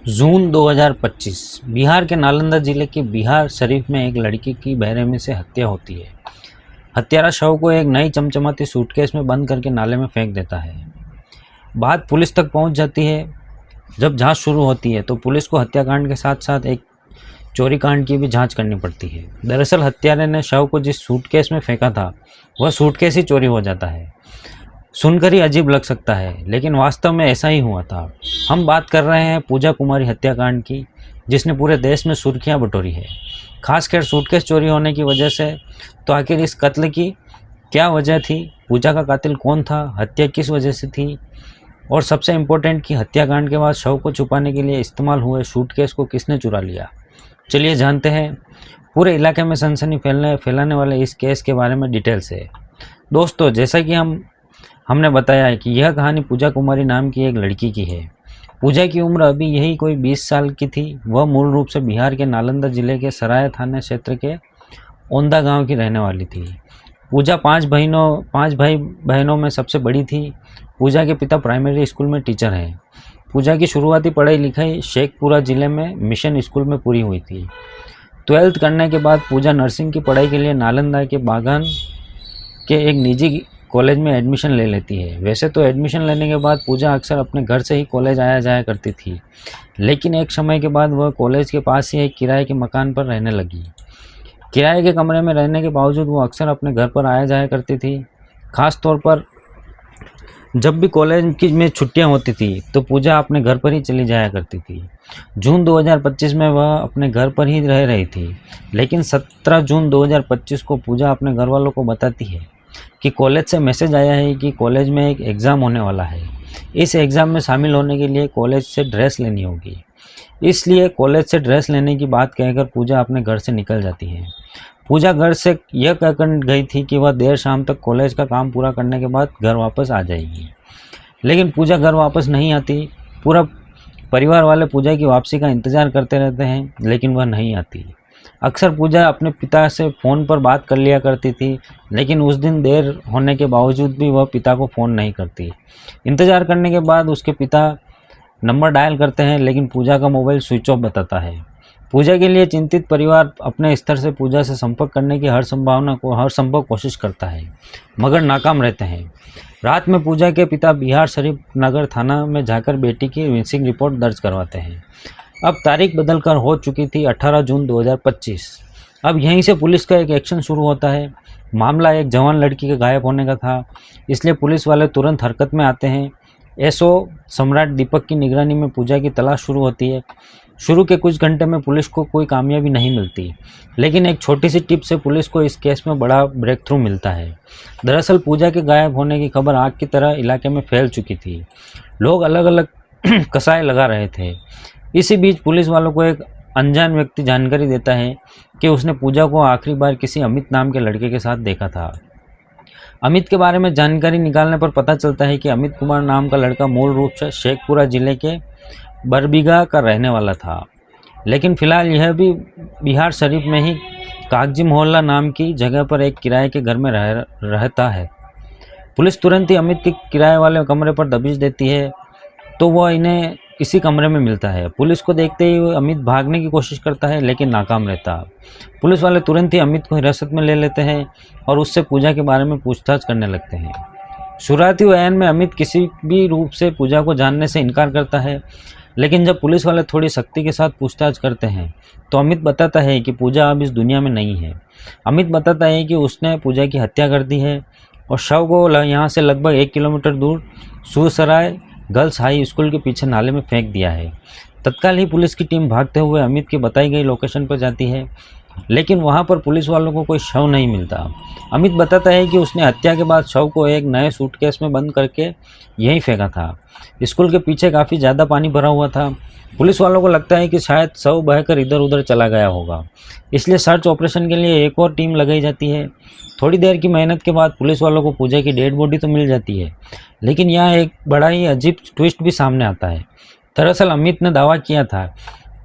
जून 2025 बिहार के नालंदा जिले के बिहार शरीफ में एक लड़की की बेरहमी से हत्या होती है। हत्यारा शव को एक नई चमचमाती सूटकेस में बंद करके नाले में फेंक देता है। बात पुलिस तक पहुंच जाती है। जब जांच शुरू होती है तो पुलिस को हत्याकांड के साथ साथ एक चोरी कांड की भी जांच करनी पड़ती है। दरअसल हत्यारे ने शव को जिस सूटकेस में फेंका था वह सूटकेस ही चोरी हो जाता है। सुनकर ही अजीब लग सकता है, लेकिन वास्तव में ऐसा ही हुआ था। हम बात कर रहे हैं पूजा कुमारी हत्याकांड की, जिसने पूरे देश में सुर्खियां बटोरी है, खासकर सूटकेस चोरी होने की वजह से। तो आखिर इस कत्ल की क्या वजह थी? पूजा का कातिल कौन था? हत्या किस वजह से थी? और सबसे इम्पोर्टेंट कि हत्याकांड के बाद शव को छुपाने के लिए इस्तेमाल हुए सूटकेस को किसने चुरा लिया? चलिए जानते हैं पूरे इलाके में सनसनी फैलाने वाले इस केस के बारे में डिटेल से। दोस्तों, जैसा कि हमने बताया है कि यह कहानी पूजा कुमारी नाम की एक लड़की की है। पूजा की उम्र अभी यही कोई 20 साल की थी। वह मूल रूप से बिहार के नालंदा जिले के सराय थाना क्षेत्र के ओंदा गांव की रहने वाली थी। पूजा पांच भाई बहनों में सबसे बड़ी थी। पूजा के पिता प्राइमरी स्कूल में टीचर हैं। पूजा की शुरुआती पढ़ाई लिखाई शेखपुरा जिले में मिशन स्कूल में पूरी हुई थी। 12th करने के बाद पूजा नर्सिंग की पढ़ाई के लिए नालंदा के बागान के एक निजी कॉलेज में एडमिशन ले लेती है। वैसे तो एडमिशन लेने के बाद पूजा अक्सर अपने घर से ही कॉलेज आया जाया करती थी, लेकिन एक समय के बाद वह कॉलेज के पास ही एक किराए के मकान पर रहने लगी। किराए के कमरे में रहने के बावजूद वो अक्सर अपने घर पर आया जाया करती थी। खास तौर पर जब भी कॉलेज की में छुट्टियां होती थी तो पूजा अपने घर पर ही चली जाया करती थी। जून 2025 में वह अपने घर पर ही रह रही थी, लेकिन 17 जून 2025 को पूजा अपने घर वालों को बताती है कि कॉलेज से मैसेज आया है कि कॉलेज में एक एग्ज़ाम होने वाला है। इस एग्ज़ाम में शामिल होने के लिए कॉलेज से ड्रेस लेनी होगी। इसलिए कॉलेज से ड्रेस लेने की बात कहकर पूजा अपने घर से निकल जाती है। पूजा घर से यह कहकर गई थी कि वह देर शाम तक कॉलेज का काम पूरा करने के बाद घर वापस आ जाएगी, लेकिन पूजा घर वापस नहीं आती। पूरा परिवार वाले पूजा की वापसी का इंतज़ार करते रहते हैं, लेकिन वह नहीं आती। अक्सर पूजा अपने पिता से फ़ोन पर बात कर लिया करती थी, लेकिन उस दिन देर होने के बावजूद भी वह पिता को फ़ोन नहीं करती। इंतज़ार करने के बाद उसके पिता नंबर डायल करते हैं, लेकिन पूजा का मोबाइल स्विच ऑफ बताता है। पूजा के लिए चिंतित परिवार अपने स्तर से पूजा से संपर्क करने की हर संभव कोशिश करता है, मगर नाकाम रहते हैं। रात में पूजा के पिता बिहार शरीफ नगर थाना में जाकर बेटी की मिसिंग रिपोर्ट दर्ज करवाते हैं। अब तारीख बदलकर हो चुकी थी 18 जून 2025। अब यहीं से पुलिस का एक एक्शन शुरू होता है। मामला एक जवान लड़की के गायब होने का था, इसलिए पुलिस वाले तुरंत हरकत में आते हैं। एसओ सम्राट दीपक की निगरानी में पूजा की तलाश शुरू होती है। शुरू के कुछ घंटे में पुलिस को कोई कामयाबी नहीं मिलती, लेकिन एक छोटी सी टिप से पुलिस को इस केस में बड़ा ब्रेक थ्रू मिलता है। दरअसल पूजा के गायब होने की खबर आग की तरह इलाके में फैल चुकी थी। लोग अलग अलग कसाई लगा रहे थे। इसी बीच पुलिस वालों को एक अनजान व्यक्ति जानकारी देता है कि उसने पूजा को आखिरी बार किसी अमित नाम के लड़के के साथ देखा था। अमित के बारे में जानकारी निकालने पर पता चलता है कि अमित कुमार नाम का लड़का मूल रूप से शेखपुरा जिले के बरबीघा का रहने वाला था, लेकिन फिलहाल यह भी बिहार शरीफ में ही कागजी मोहल्ला नाम की जगह पर एक किराए के घर में रहता है। पुलिस तुरंत ही अमित के किराए वाले कमरे पर दबिश देती है, तो वह इन्हें इसी कमरे में मिलता है। पुलिस को देखते ही अमित भागने की कोशिश करता है, लेकिन नाकाम रहता। पुलिस वाले तुरंत ही अमित को हिरासत में ले लेते हैं और उससे पूजा के बारे में पूछताछ करने लगते हैं। शुरुआती बयान में अमित किसी भी रूप से पूजा को जानने से इनकार करता है, लेकिन जब पुलिस वाले थोड़ी सख्ती के साथ पूछताछ करते हैं तो अमित बताता है कि पूजा अब इस दुनिया में नहीं है। अमित बताता है कि उसने पूजा की हत्या कर दी है और शव को यहाँ से लगभग 1 किलोमीटर दूर सुसराय गर्ल्स हाई स्कूल के पीछे नाले में फेंक दिया है। तत्काल ही पुलिस की टीम भागते हुए अमित की बताई गई लोकेशन पर जाती है, लेकिन वहां पर पुलिस वालों को कोई शव नहीं मिलता। अमित बताता है कि उसने हत्या के बाद शव को एक नए सूटकेस में बंद करके यहीं फेंका था। स्कूल के पीछे काफ़ी ज़्यादा पानी भरा हुआ था। पुलिस वालों को लगता है कि शायद शव बहकर इधर उधर चला गया होगा, इसलिए सर्च ऑपरेशन के लिए एक और टीम लगाई जाती है। थोड़ी देर की मेहनत के बाद पुलिस वालों को पूजा की डेड बॉडी तो मिल जाती है, लेकिन यहाँ एक बड़ा ही अजीब ट्विस्ट भी सामने आता है। दरअसल अमित ने दावा किया था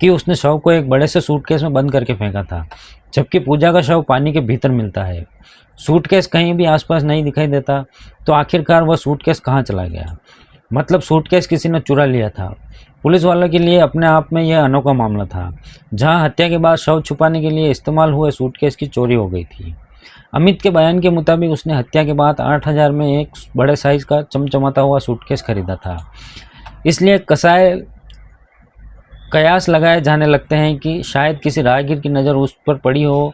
कि उसने शव को एक बड़े से सूटकेस में बंद करके फेंका था, जबकि पूजा का शव पानी के भीतर मिलता है। सूटकेस कहीं भी आसपास नहीं दिखाई देता, तो आखिरकार वह सूटकेस कहाँ चला गया? मतलब सूटकेस किसी ने चुरा लिया था। पुलिस वालों के लिए अपने आप में यह अनोखा मामला था, जहां हत्या के बाद शव छुपाने के लिए इस्तेमाल हुए सूटकेस की चोरी हो गई थी। अमित के बयान के मुताबिक उसने हत्या के बाद 8,000 में एक बड़े साइज का चमचमाता हुआ सूटकेस खरीदा था। इसलिए कयास लगाए जाने लगते हैं कि शायद किसी राहगीर की नज़र उस पर पड़ी हो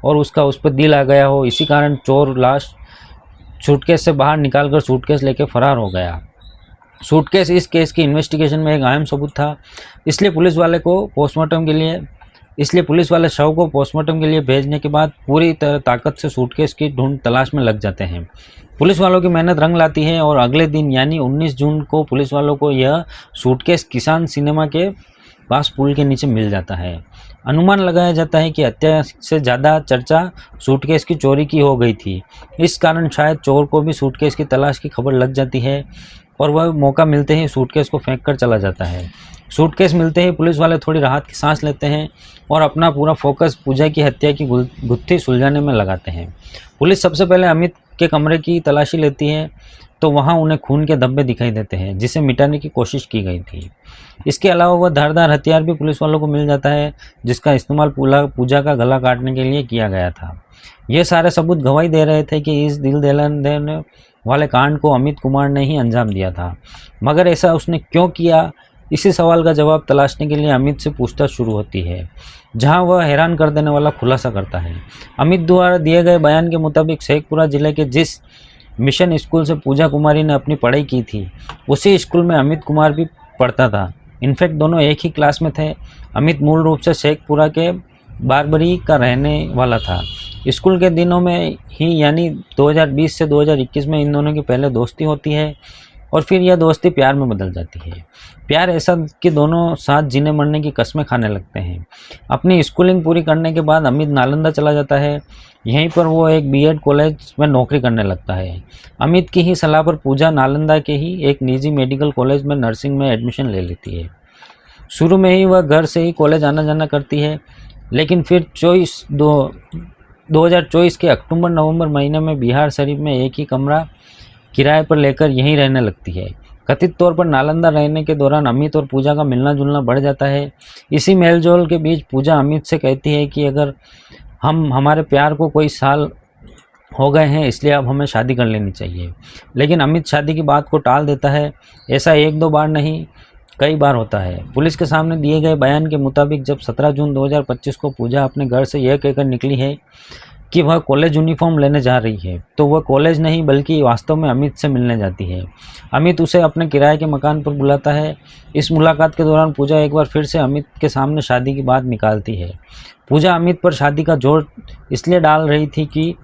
और उसका उस पर दिल आ गया हो। इसी कारण चोर लाश सूटकेस से बाहर निकालकर सूटकेस लेकर फरार हो गया। सूटकेस इस केस की इन्वेस्टिगेशन में एक अहम सबूत था, इसलिए पुलिस वाले शव को पोस्टमार्टम के लिए भेजने के बाद पूरी ताकत से सूटकेस की ढूंढ तलाश में लग जाते हैं। पुलिस वालों की मेहनत रंग लाती है और अगले दिन यानी 19 जून को पुलिस वालों को यह सूटकेस किसान सिनेमा के पास पुल के नीचे मिल जाता है। अनुमान लगाया जाता है कि हत्या से ज़्यादा चर्चा सूटकेस की चोरी की हो गई थी। इस कारण शायद चोर को भी सूटकेस की तलाश की खबर लग जाती है और वह मौका मिलते ही सूटकेस को फेंक कर चला जाता है। सूटकेस मिलते ही पुलिस वाले थोड़ी राहत की सांस लेते हैं और अपना पूरा फोकस पूजा की हत्या की गुत्थी सुलझाने में लगाते हैं। पुलिस सबसे पहले अमित के कमरे की तलाशी लेती है तो वहां उन्हें खून के धब्बे दिखाई देते हैं, जिसे मिटाने की कोशिश की गई थी। इसके अलावा वह धारदार हथियार भी पुलिस वालों को मिल जाता है, जिसका इस्तेमाल पूजा का गला काटने के लिए किया गया था। ये सारे सबूत गवाही दे रहे थे कि इस दिल दहलाने वाले कांड को अमित कुमार ने ही अंजाम दिया था, मगर ऐसा उसने क्यों किया, इसी सवाल का जवाब तलाशने के लिए अमित से पूछताछ शुरू होती है, जहां वह हैरान कर देने वाला खुलासा करता है। अमित द्वारा दिए गए बयान के मुताबिक शेखपुरा जिले के जिस मिशन स्कूल से पूजा कुमारी ने अपनी पढ़ाई की थी, उसी स्कूल में अमित कुमार भी पढ़ता था। इनफैक्ट दोनों एक ही क्लास में थे। अमित मूल रूप से शेखपुरा के बारबरी का रहने वाला था। स्कूल के दिनों में ही यानी 2020 से 2021 में इन दोनों की पहले दोस्ती होती है और फिर यह दोस्ती प्यार में बदल जाती है। प्यार ऐसा कि दोनों साथ जीने मरने की कस्में खाने लगते हैं। अपनी स्कूलिंग पूरी करने के बाद अमित नालंदा चला जाता है। यहीं पर वो एक बीएड कॉलेज में नौकरी करने लगता है। अमित की ही सलाह पर पूजा नालंदा के ही एक निजी मेडिकल कॉलेज में नर्सिंग में एडमिशन ले लेती है। शुरू में ही वह घर से ही कॉलेज आना जाना करती है, लेकिन फिर 2024 के अक्टूबर-नवंबर महीने में बिहार शरीफ में एक ही कमरा किराए पर लेकर यहीं रहने लगती है। कथित तौर पर नालंदा रहने के दौरान अमित और पूजा का मिलना जुलना बढ़ जाता है। इसी मेलजोल के बीच पूजा अमित से कहती है कि अगर हमारे प्यार को कोई साल हो गए हैं, इसलिए अब हमें शादी कर लेनी चाहिए। लेकिन अमित शादी की बात को टाल देता है। ऐसा एक दो बार नहीं, कई बार होता है। पुलिस के सामने दिए गए बयान के मुताबिक जब 17 जून 2025 को पूजा अपने घर से यह कहकर निकली है कि वह कॉलेज यूनिफॉर्म लेने जा रही है, तो वह कॉलेज नहीं बल्कि वास्तव में अमित से मिलने जाती है। अमित उसे अपने किराए के मकान पर बुलाता है। इस मुलाकात के दौरान पूजा एक बार फिर से अमित के सामने शादी की बात निकालती है। पूजा अमित पर शादी का जोर इसलिए डाल रही थी कि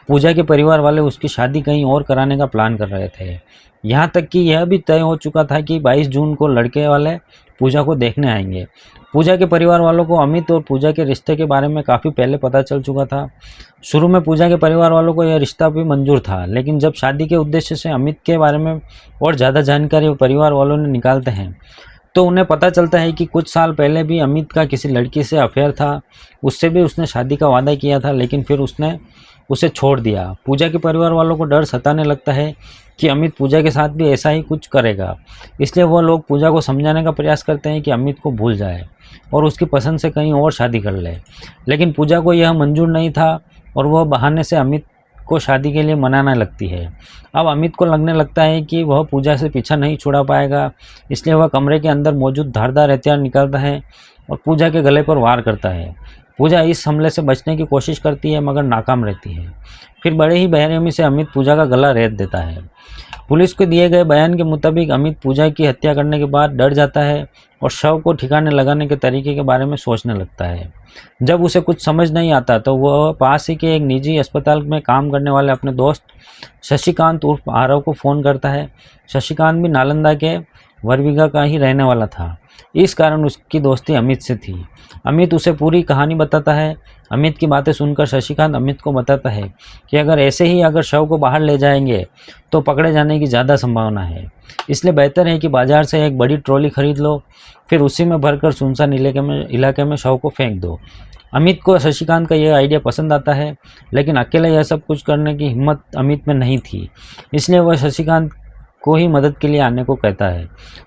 पूजा के परिवार वाले उसकी शादी कहीं और कराने का प्लान कर रहे थे। यहाँ तक कि यह भी तय हो चुका था कि 22 जून को लड़के वाले पूजा को देखने आएंगे। पूजा के परिवार वालों को अमित और पूजा के रिश्ते के बारे में काफ़ी पहले पता चल चुका था। शुरू में पूजा के परिवार वालों को यह रिश्ता भी मंजूर था, लेकिन जब शादी के उद्देश्य से अमित के बारे में और ज़्यादा जानकारी परिवार वालों ने निकालते हैं, तो उन्हें पता चलता है कि कुछ साल पहले भी अमित का किसी लड़की से अफेयर था। उससे भी उसने शादी का वादा किया था, लेकिन फिर उसने उसे छोड़ दिया। पूजा के परिवार वालों को डर सताने लगता है कि अमित पूजा के साथ भी ऐसा ही कुछ करेगा। इसलिए वह लोग पूजा को समझाने का प्रयास करते हैं कि अमित को भूल जाए और उसकी पसंद से कहीं और शादी कर ले। लेकिन पूजा को यह मंजूर नहीं था और वह बहाने से अमित को शादी के लिए मनाने लगती है। अब अमित को लगने लगता है कि वह पूजा से पीछा नहीं छुड़ा पाएगा, इसलिए वह कमरे के अंदर मौजूद धारदार हथियार निकालता है और पूजा के गले पर वार करता है। पूजा इस हमले से बचने की कोशिश करती है, मगर नाकाम रहती है। फिर बड़े ही बेरहमी से अमित पूजा का गला रेत देता है। पुलिस को दिए गए बयान के मुताबिक अमित पूजा की हत्या करने के बाद डर जाता है और शव को ठिकाने लगाने के तरीके के बारे में सोचने लगता है। जब उसे कुछ समझ नहीं आता तो वह पास ही के एक निजी अस्पताल में काम करने वाले अपने दोस्त शशिकांत उर्फ आरव को फ़ोन करता है। शशिकांत भी नालंदा के वरवीगा का ही रहने वाला था, इस कारण उसकी दोस्ती अमित से थी। अमित उसे पूरी कहानी बताता है। अमित की बातें सुनकर शशिकांत अमित को बताता है कि अगर शव को बाहर ले जाएंगे तो पकड़े जाने की ज़्यादा संभावना है, इसलिए बेहतर है कि बाजार से एक बड़ी ट्रॉली खरीद लो, फिर उसी में भरकर सुनसान इलाके में शव को फेंक दो। अमित को शशिकांत का यह आइडिया पसंद आता है, लेकिन अकेले यह सब कुछ करने की हिम्मत अमित में नहीं थी। इसलिए वह शशिकांत को ही मदद के लिए आने को कहता है।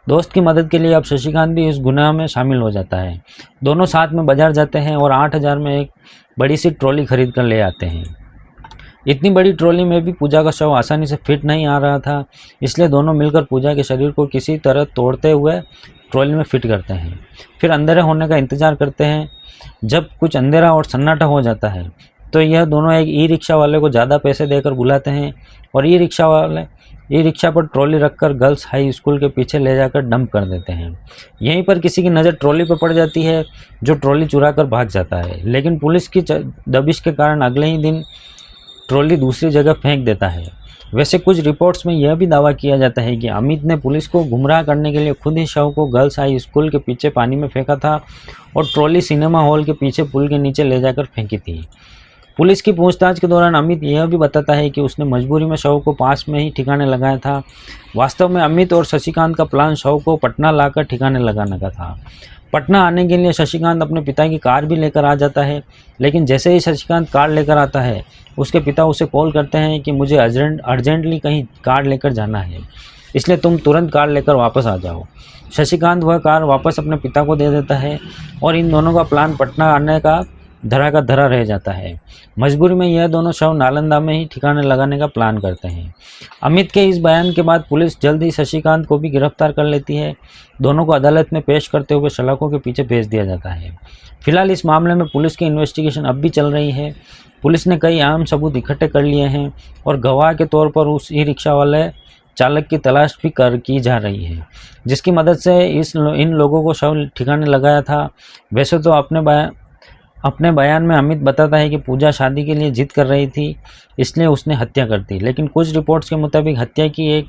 दोस्त की मदद के लिए अब शशिकांत भी इस गुनाह में शामिल हो जाता है। दोनों साथ में बाजार जाते हैं और 8,000 में एक बड़ी सी ट्रॉली खरीद कर ले आते हैं। इतनी बड़ी ट्रॉली में भी पूजा का शव आसानी से फिट नहीं आ रहा था, इसलिए दोनों मिलकर पूजा के शरीर को किसी तरह तोड़ते हुए ट्रॉली में फिट करते हैं। फिर अंधेरे होने का इंतजार करते हैं। जब कुछ अंधेरा और सन्नाटा हो जाता है तो यह दोनों एक ई रिक्शा वाले को ज़्यादा पैसे देकर बुलाते हैं और ई रिक्शा पर ट्रॉली रखकर गर्ल्स हाई स्कूल के पीछे ले जाकर डंप कर देते हैं। यहीं पर किसी की नज़र ट्रॉली पर पड़ जाती है, जो ट्रॉली चुरा कर भाग जाता है, लेकिन पुलिस की दबिश के कारण अगले ही दिन ट्रॉली दूसरी जगह फेंक देता है। वैसे कुछ रिपोर्ट्स में यह भी दावा किया जाता है कि अमित ने पुलिस को गुमराह करने के लिए खुद ही शव को गर्ल्स हाई स्कूल के पीछे पानी में फेंका था और ट्रॉली सिनेमा हॉल के पीछे पुल के नीचे ले जाकर फेंकी थी। पुलिस की पूछताछ के दौरान अमित यह भी बताता है कि उसने मजबूरी में शव को पास में ही ठिकाने लगाया था। वास्तव में अमित और शशिकांत का प्लान शव को पटना लाकर ठिकाने लगाने का था। पटना आने के लिए शशिकांत अपने पिता की कार भी लेकर आ जाता है, लेकिन जैसे ही शशिकांत कार लेकर आता है उसके पिता उसे कॉल करते हैं कि मुझे अर्जेंटली कहीं कार लेकर जाना है, इसलिए तुम तुरंत कार लेकर वापस आ जाओ। शशिकांत वह कार वापस अपने पिता को दे देता है और इन दोनों का प्लान पटना आने का धरा का धरा रह जाता है। मजबूरी में यह दोनों शव नालंदा में ही ठिकाने लगाने का प्लान करते हैं। अमित के इस बयान के बाद पुलिस जल्द ही शशिकांत को भी गिरफ्तार कर लेती है। दोनों को अदालत में पेश करते हुए सलाखों के पीछे भेज दिया जाता है। फिलहाल इस मामले में पुलिस की इन्वेस्टिगेशन अब भी चल रही है। पुलिस ने कई अहम सबूत इकट्ठे कर लिए हैं और गवाह के तौर पर उस ई रिक्शा वाले चालक की तलाश भी की जा रही है, जिसकी मदद से इन लोगों को शव ठिकाने लगाया था। वैसे तो अपने बयान में अमित बताता है कि पूजा शादी के लिए जिद कर रही थी, इसलिए उसने हत्या कर दी, लेकिन कुछ रिपोर्ट्स के मुताबिक हत्या की एक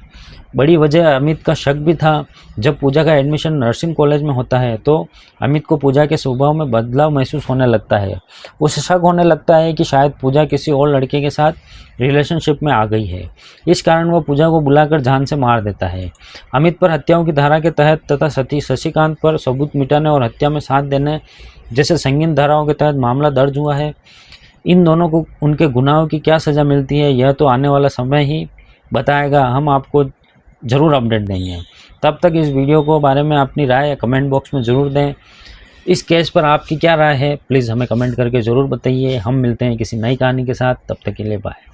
बड़ी वजह अमित का शक भी था। जब पूजा का एडमिशन नर्सिंग कॉलेज में होता है तो अमित को पूजा के स्वभाव में बदलाव महसूस होने लगता है। उसे शक होने लगता है कि शायद पूजा किसी और लड़के के साथ रिलेशनशिप में आ गई है। इस कारण वह पूजा को बुलाकर जान से मार देता है। अमित पर हत्याओं की धारा के तहत तथा शशिकांत पर सबूत मिटाने और हत्या में साथ देने जैसे संगीन धाराओं के तहत मामला दर्ज हुआ है। इन दोनों को उनके गुनाहों की क्या सज़ा मिलती है यह तो आने वाला समय ही बताएगा। हम आपको ज़रूर अपडेट देंगे। तब तक इस वीडियो को बारे में अपनी राय कमेंट बॉक्स में ज़रूर दें। इस केस पर आपकी क्या राय है प्लीज़ हमें कमेंट करके ज़रूर बताइए। हम मिलते हैं किसी नई कहानी के साथ, तब तक के लिए बाय।